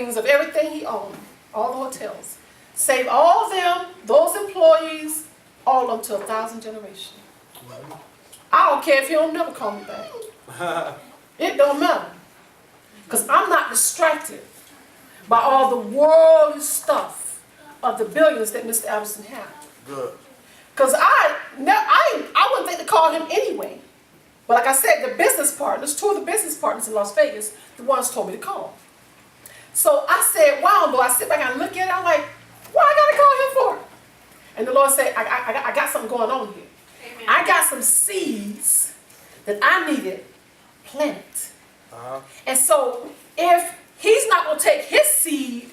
rankings of everything he owned, all the hotels. Save all of them, those employees, all of them to 1,000 generations. I don't care if you don't never call me back. It don't matter. Because I'm not distracted by all the worldly stuff of the billions that Mr. Albertson had. Good. Because I wouldn't think to call him anyway. But like I said, the business partners, 2 of the business partners in Las Vegas, the ones told me to call. So I said, wow, Lord, I sit back and look at it, I'm like, what I gotta call him for? And the Lord said, I got something going on here. Amen. I got some seeds that I needed planted. And so if he's not going to take his seed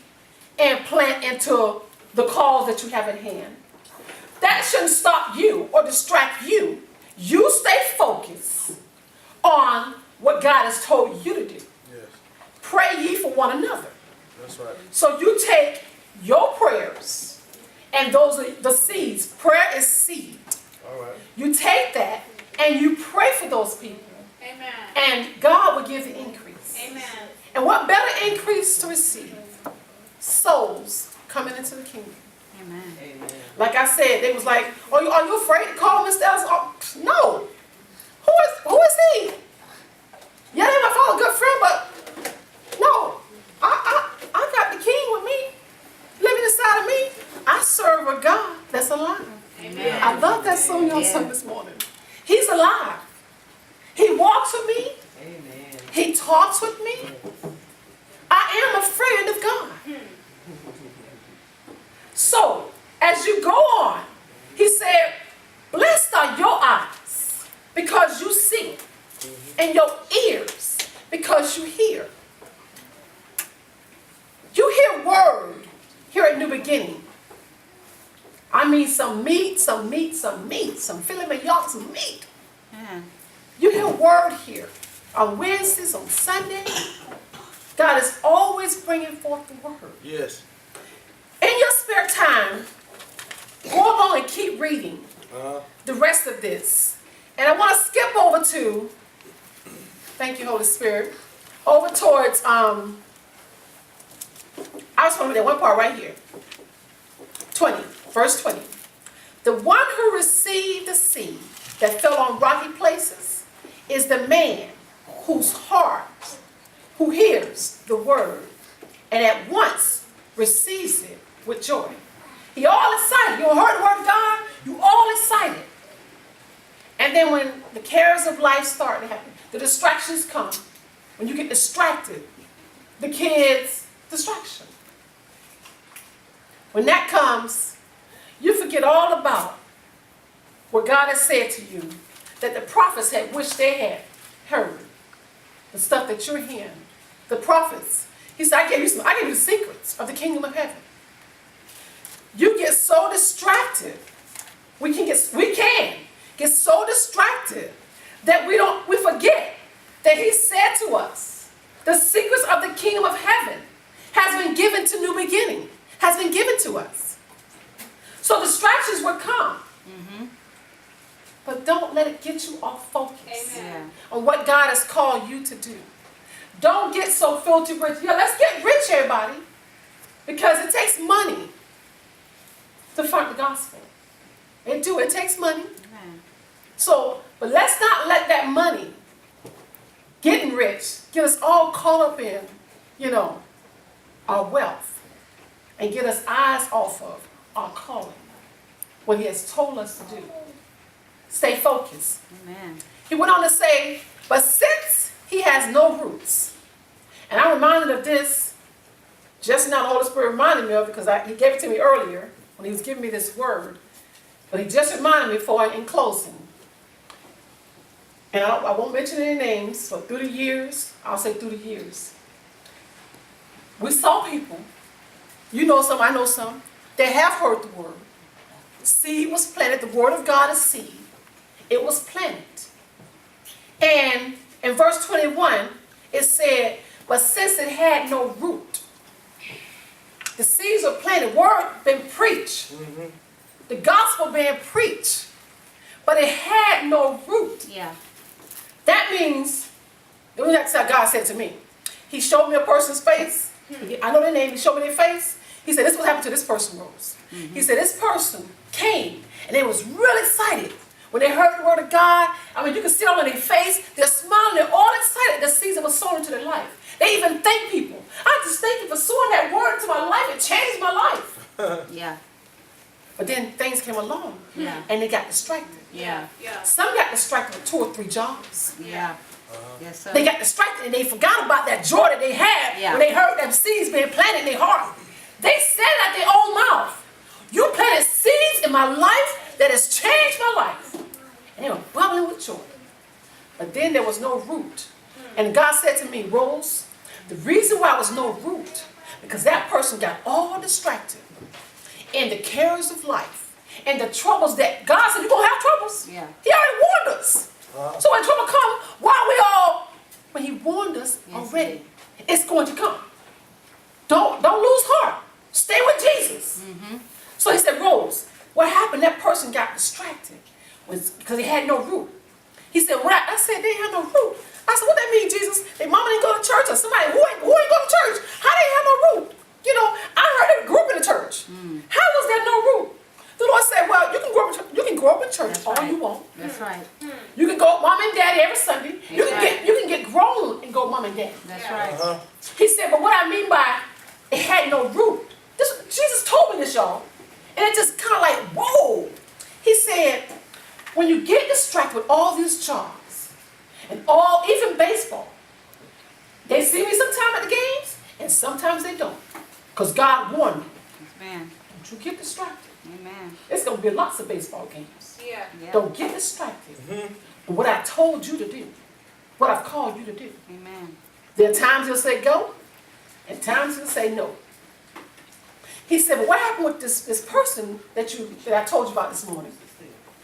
and plant into the cause that you have at hand, that shouldn't stop you or distract you. You stay focused on what God has told you to do. Yes. Pray ye for one another. That's right. So you take your prayers, and those are the seeds. Prayer is seed. All right. You take that and you pray for those people. Amen. And God will give the increase. Amen. And what better increase to receive? Souls coming into the kingdom. Amen. Amen. Like I said, they was like, are you afraid to call Mr. Ellis? Oh, no. Who is he? Yeah, they might follow a good friend, but no. I got the king with me, living inside of me. I serve a God that's alive. Amen. I love that song y'all sung this morning. He's alive. He walks with me. Amen. He talks with me. I am a friend of God. So, as you go on, he said, blessed are your eyes because you see, and your ears because you hear. You hear word here at New Beginning. I mean some meat, some filet mignon, some meat. Yeah. You hear word here on Wednesdays, on Sunday. God is always bringing forth the word. Yes. In your spare time, go along and keep reading the rest of this. And I want to skip over to, thank you, Holy Spirit, over towards, I just want to read that one part right here. 20, verse 20. The one who received the seed that fell on rocky places is the man whose heart, who hears the word and at once receives it with joy. He all excited. You heard the word of God? You all excited. And then when the cares of life start to happen, the distractions come. When you get distracted, the kids' distraction. When that comes, you forget all about what God has said to you, that the prophets had wished they had heard. The stuff that you're hearing. The prophets. He said, I gave you the secrets of the kingdom of heaven. You get so distracted. We can get so distracted that we forget that he said to us, the secrets of the kingdom of heaven has been given to New Beginning, has been given to us. So distractions will come. Mm-hmm. But don't let it get you off focus. Amen. On what God has called you to do. Don't get so filthy rich. Yeah, let's get rich, everybody. Because it takes money to fund the gospel. It takes money. Amen. So, but let's not let that money, getting rich, get us all caught up in, our wealth. And get us eyes off of our calling. What he has told us to do. Stay focused. Amen. He went on to say, but since he has no roots, and I'm reminded of this, just now the Holy Spirit reminded me of it because he gave it to me earlier when he was giving me this word, but he just reminded me in closing. And I won't mention any names, but through the years, I'll say through the years, we saw people, you know some, I know some, that have heard the word. Seed was planted, the word of God is seed. It was planted. And in verse 21, it said, but since it had no root, the seeds were planted, word been preached, the gospel being preached, but it had no root. Yeah. That means, that's how God said to me. He showed me a person's face, I know their name. He showed me their face. He said, this is what happened to this person, Rose. He said, this person came and they was really excited when they heard the word of God. I mean, you can see it on their face. They're smiling. They're all excited. The season was sown into their life. They even thank people. I just thank you for sowing that word into my life. It changed my life. Yeah. But then things came along. Yeah. And they got distracted. Yeah. Some got distracted with 2 or 3 jobs. Yeah. Yes, sir. They got distracted and they forgot about that joy that they had when they heard them seeds being planted in their heart. They said it out their own mouth. You planted seeds in my life that has changed my life. And they were bubbling with joy. But then there was no root. And God said to me, Rose, the reason why there was no root, because that person got all distracted in the cares of life and the troubles that God said, you're going to have troubles. Yeah. He already warned us. So when trouble comes, when he warned us already, it's going to come. Don't lose heart. Stay with Jesus. So he said, Rose, what happened? That person got distracted because he had no root. He said, what? I said, they had no root. I said, what that mean, Jesus? Their mama didn't go to church, or somebody who ain't go to church. How they have no root? You know, I heard they grew up in the church. How was there no root? The Lord said, well, you can grow up in church all you want. That's right. You can go mom and daddy every Sunday. You can get grown and go mom and daddy. That's right. He said, but what I mean by it had no root. Jesus told me this, y'all. And it just kind of like, whoa. He said, when you get distracted with all these jobs and even baseball, they see me sometime at the games and sometimes they don't. Because God warned me. Amen. Don't you get distracted. Amen. It's going to be lots of baseball games. Yeah. Don't get distracted. But what I told you to do, what I've called you to do. Amen. There are times he'll say go, and times he'll say no. He said, but what happened with this person that I told you about this morning,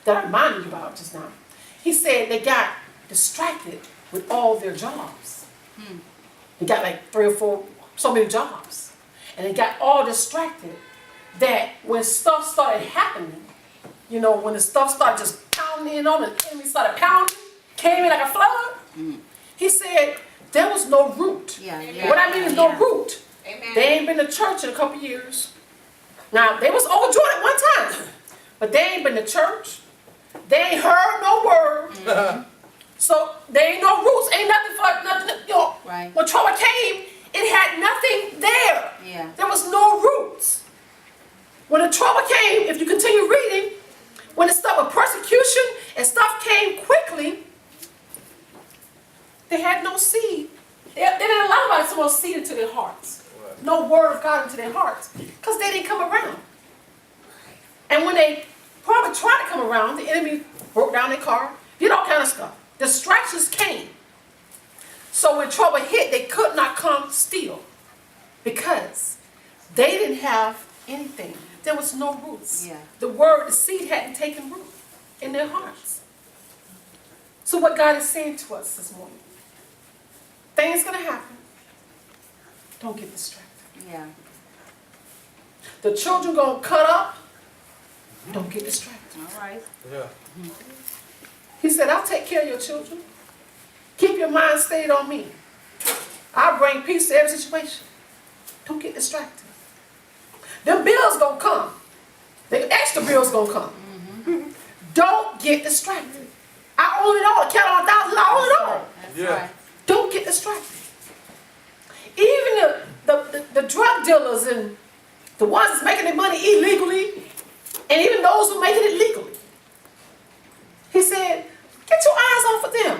that I reminded you about just now? He said they got distracted with all their jobs. They got like 3 or 4, so many jobs. And they got all distracted that when stuff started happening, you know, when the stuff started just pounding in on them, the enemy started pounding, came in like a flood, he said there was no root. What I mean is no root. Amen. They ain't been to church in a couple years. Now, they was overjoyed at one time, but they ain't been to church. They ain't heard no word. So there ain't no roots, ain't nothing for nothing. You know, when trouble came, it had nothing there. Yeah. There was no roots. When the trouble came, if you continue reading, when the stuff of persecution and stuff came quickly, they had no seed. They didn't allow some more seed into their hearts. No word of God into their hearts. Because they didn't come around. And when they probably tried to come around, the enemy broke down their car, did all kind of stuff. Distractions came. So when trouble hit, they could not come still. Because they didn't have anything. There was no roots. The word, the seed hadn't taken root in their hearts. So what God is saying to us this morning, things going to happen. Don't get distracted. The children going to cut up. Don't get distracted. All right. He said, I'll take care of your children. Keep your mind stayed on me. I'll bring peace to every situation. Don't get distracted. Them bills going to come. The extra bills going to come. Don't get distracted. I own it all. I count on $1,000. I own it all. That's right. Don't get distracted. Even the drug dealers and the ones that's making their money illegally, and even those who making it legally. He said, get your eyes off of them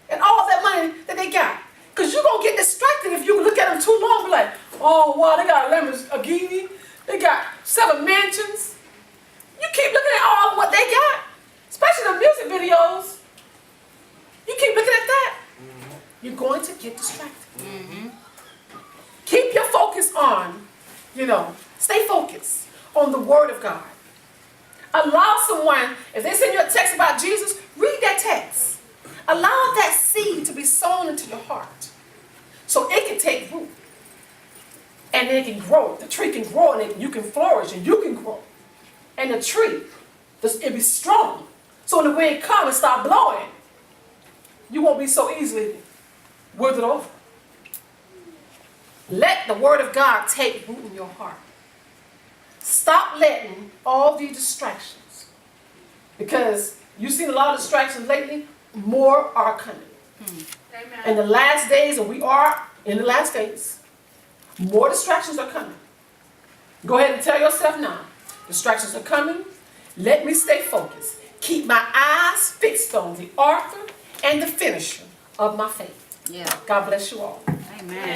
and all that money that they got. Because you're going to get distracted if you look at them too long and be like, oh, wow, they got a Lamborghini. They got 7 mansions. You keep looking at all of what they got, especially the music videos. You keep looking at that, you're going to get distracted. Keep your focus on, stay focused on the Word of God. Allow someone, if they send you a text about Jesus, read that text. Allow that seed to be sown into your heart so it can take root. And it can grow. The tree can grow and you can flourish and you can grow. And the tree, it'll be strong. So when the wind comes and start blowing, you won't be so easily withered over. Let the word of God take root in your heart. Stop letting all these distractions, because you've seen a lot of distractions lately, more are coming. Amen. In the last days, and we are in the last days, more distractions are coming. Go ahead and tell yourself now, distractions are coming. Let me stay focused. Keep my eyes fixed on the author and the finisher of my faith. Yeah. God bless you all. Amen.